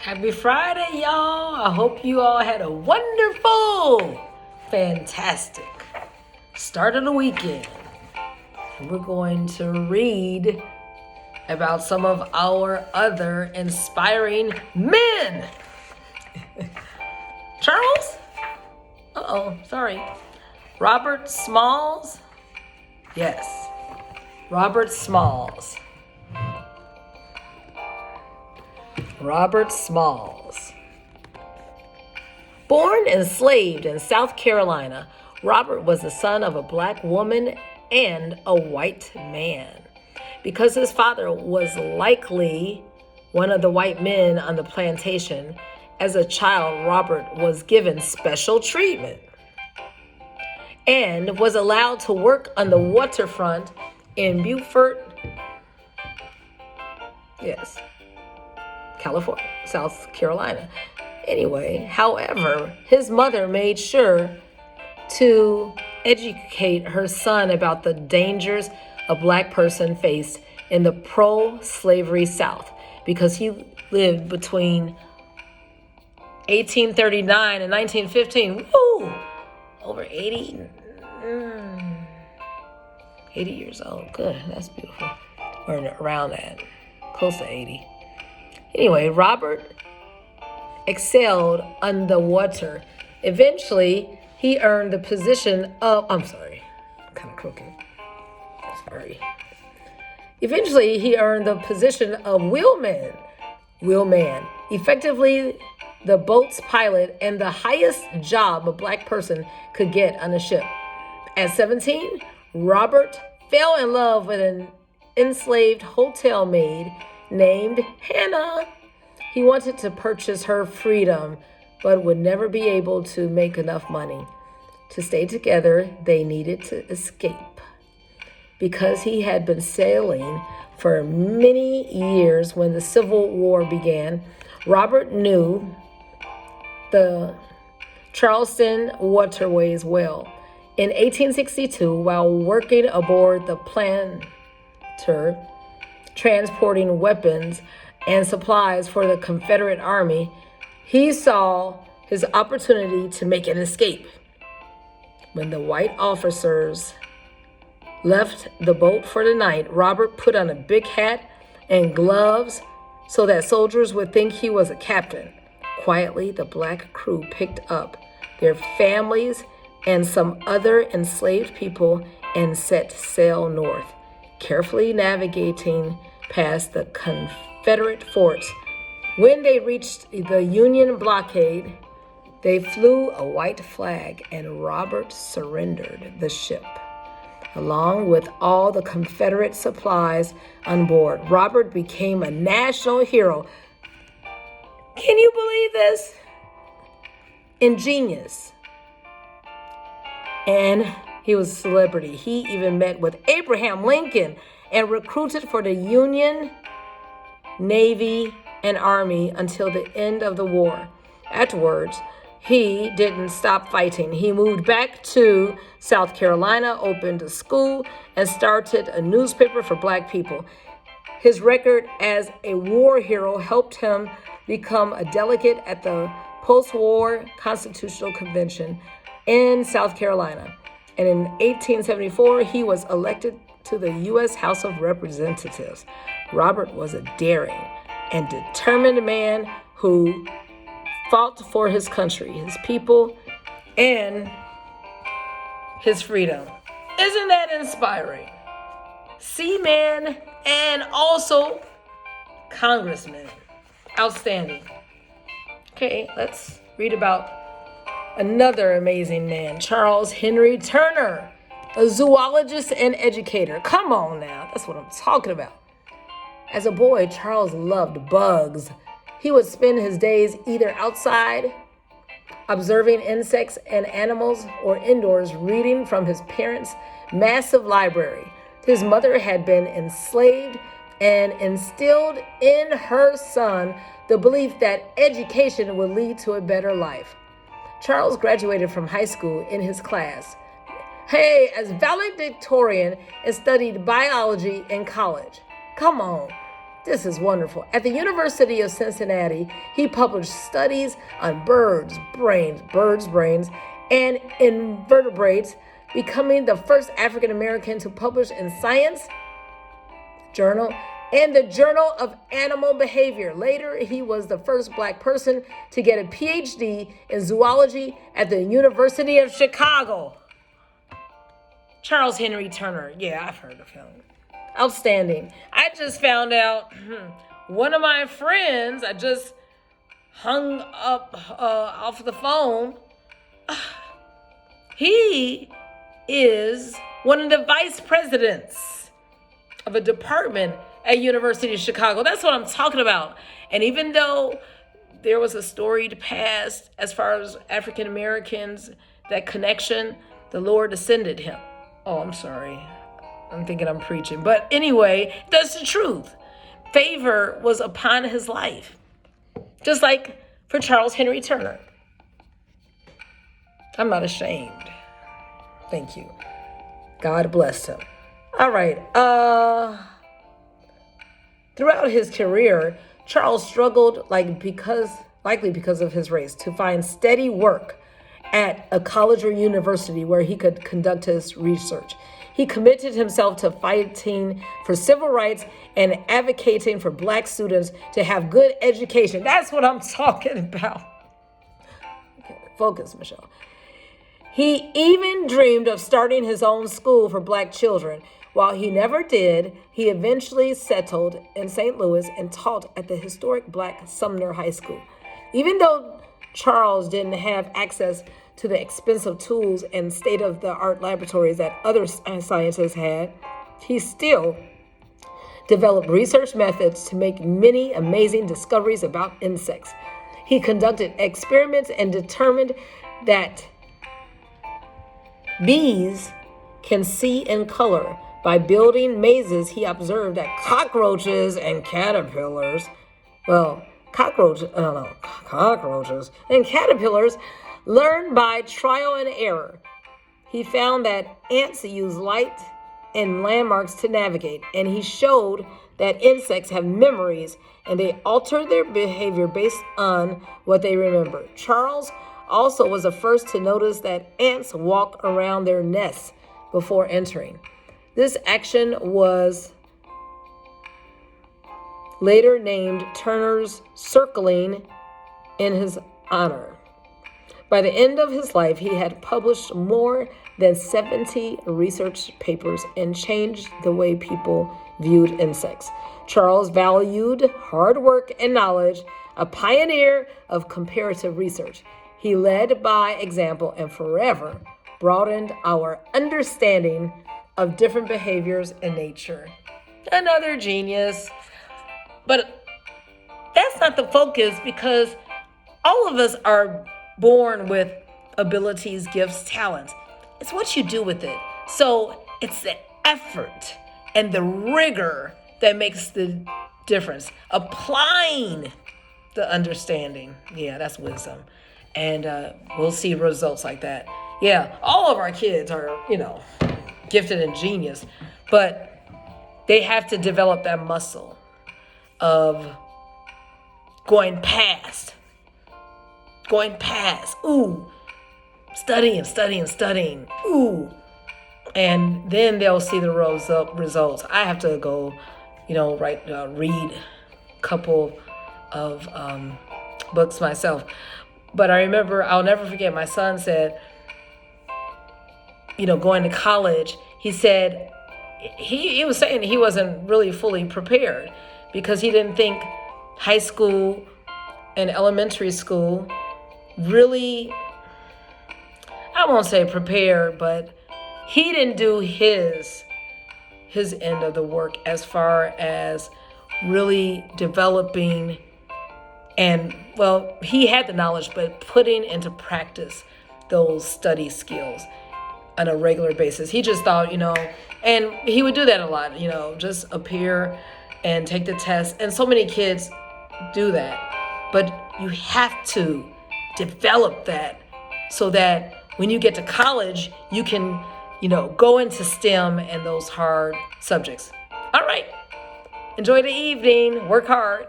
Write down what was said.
Happy Friday, y'all. I hope you all had a wonderful, fantastic start of the weekend. And we're going to read about some of our other inspiring men. Charles? Sorry. Robert Smalls? Yes. Robert Smalls. Robert Smalls. Born enslaved in South Carolina, Robert was the son of a black woman and a white man. Because his father was likely one of the white men on the plantation, as a child, Robert was given special treatment and was allowed to work on the waterfront in Beaufort, California, South Carolina. Anyway, however, his mother made sure to educate her son about the dangers a black person faced in the pro-slavery South, because he lived between 1839 and 1915. Woo! Over 80 years old. Good, that's beautiful. Or around that, close to 80. Anyway, Robert excelled underwater. Eventually, he earned the position of, Eventually, he earned the position of wheelman, effectively the boat's pilot and the highest job a black person could get on a ship. At 17, Robert fell in love with an enslaved hotel maid named Hannah. He wanted to purchase her freedom, but would never be able to make enough money. To stay together, they needed to escape. Because he had been sailing for many years when the Civil War began, Robert knew the Charleston waterways well. In 1862, while working aboard the Planter, transporting weapons and supplies for the Confederate Army, he saw his opportunity to make an escape. When the white officers left the boat for the night, Robert put on a big hat and gloves so that soldiers would think he was a captain. Quietly, the black crew picked up their families and some other enslaved people and set sail north, carefully navigating past the Confederate forts. When they reached the Union blockade, they flew a white flag and Robert surrendered the ship, along with all the Confederate supplies on board. Robert became a national hero. Can you believe this? Ingenious. And he was a celebrity. He even met with Abraham Lincoln and recruited for the Union Navy and Army until the end of the war. Afterwards, he didn't stop fighting. He moved back to South Carolina, opened a school, and started a newspaper for black people. His record as a war hero helped him become a delegate at the post-war Constitutional Convention in South Carolina. And in 1874, he was elected to the U.S. House of Representatives. Robert was a daring and determined man who fought for his country, his people, and his freedom. Isn't that inspiring? Seaman and also congressman. Outstanding. Okay, let's read about another amazing man, Charles Henry Turner, a zoologist and educator. Come on now, that's what I'm talking about. As a boy, Charles loved bugs. He would spend his days either outside, observing insects and animals, or indoors reading from his parents' massive library. His mother had been enslaved and instilled in her son the belief that education would lead to a better life. Charles graduated from high school in his class as valedictorian and studied biology in college. Come on. This is wonderful. At the University of Cincinnati, he published studies on birds' brains, and invertebrates, becoming the first African American to publish in Science Journal and the Journal of Animal Behavior. Later, he was the first Black person to get a PhD in zoology at the University of Chicago. Charles Henry Turner. Yeah, I've heard of him. Outstanding. I just found out one of my friends, I just hung up off the phone. He is one of the vice presidents of a department at University of Chicago. That's what I'm talking about. And even though there was a storied past as far as African Americans, that connection, the Lord ascended him. Oh, I'm sorry. I'm thinking I'm preaching. But anyway, that's the truth. Favor was upon his life. Just like for Charles Henry Turner. I'm not ashamed. Thank you. God blessed him. All right. Throughout his career, Charles struggled, likely because of his race, to find steady work at a college or university where he could conduct his research. He committed himself to fighting for civil rights and advocating for Black students to have good education. That's what I'm talking about. Okay, focus, Michelle. He even dreamed of starting his own school for Black children. While he never did, he eventually settled in St. Louis and taught at the historic Black Sumner High School. Even though Charles didn't have access to the expensive tools and state-of-the-art laboratories that other scientists had, he still developed research methods to make many amazing discoveries about insects. He conducted experiments and determined that bees can see in color. By building mazes, he observed that cockroaches and caterpillars learn by trial and error. He found that ants use light and landmarks to navigate, and he showed that insects have memories and they alter their behavior based on what they remember. Charles also was the first to notice that ants walk around their nests before entering. This action was later named Turner's circling in his honor. By the end of his life, he had published more than 70 research papers and changed the way people viewed insects. Charles valued hard work and knowledge, a pioneer of comparative research. He led by example and forever broadened our understanding of different behaviors in nature. Another genius. But that's not the focus, because all of us are born with abilities, gifts, talents. It's what you do with it. So it's the effort and the rigor that makes the difference. Applying the understanding. Yeah, that's wisdom. And we'll see results like that. Yeah, all of our kids are, gifted and genius, but they have to develop that muscle of going past. Ooh, studying. Ooh. And then they'll see the results. I have to go, read a couple of books myself. But I remember, I'll never forget, my son said, going to college, he said, he was saying he wasn't really fully prepared because he didn't think high school and elementary school really, I won't say prepared, but he didn't do his end of the work as far as really developing and, he had the knowledge, but putting into practice those study skills on a regular basis. He just thought, and he would do that a lot, just appear and take the test. And so many kids do that. But you have to develop that so that when you get to college, you can, go into STEM and those hard subjects. All right. Enjoy the evening. Work hard.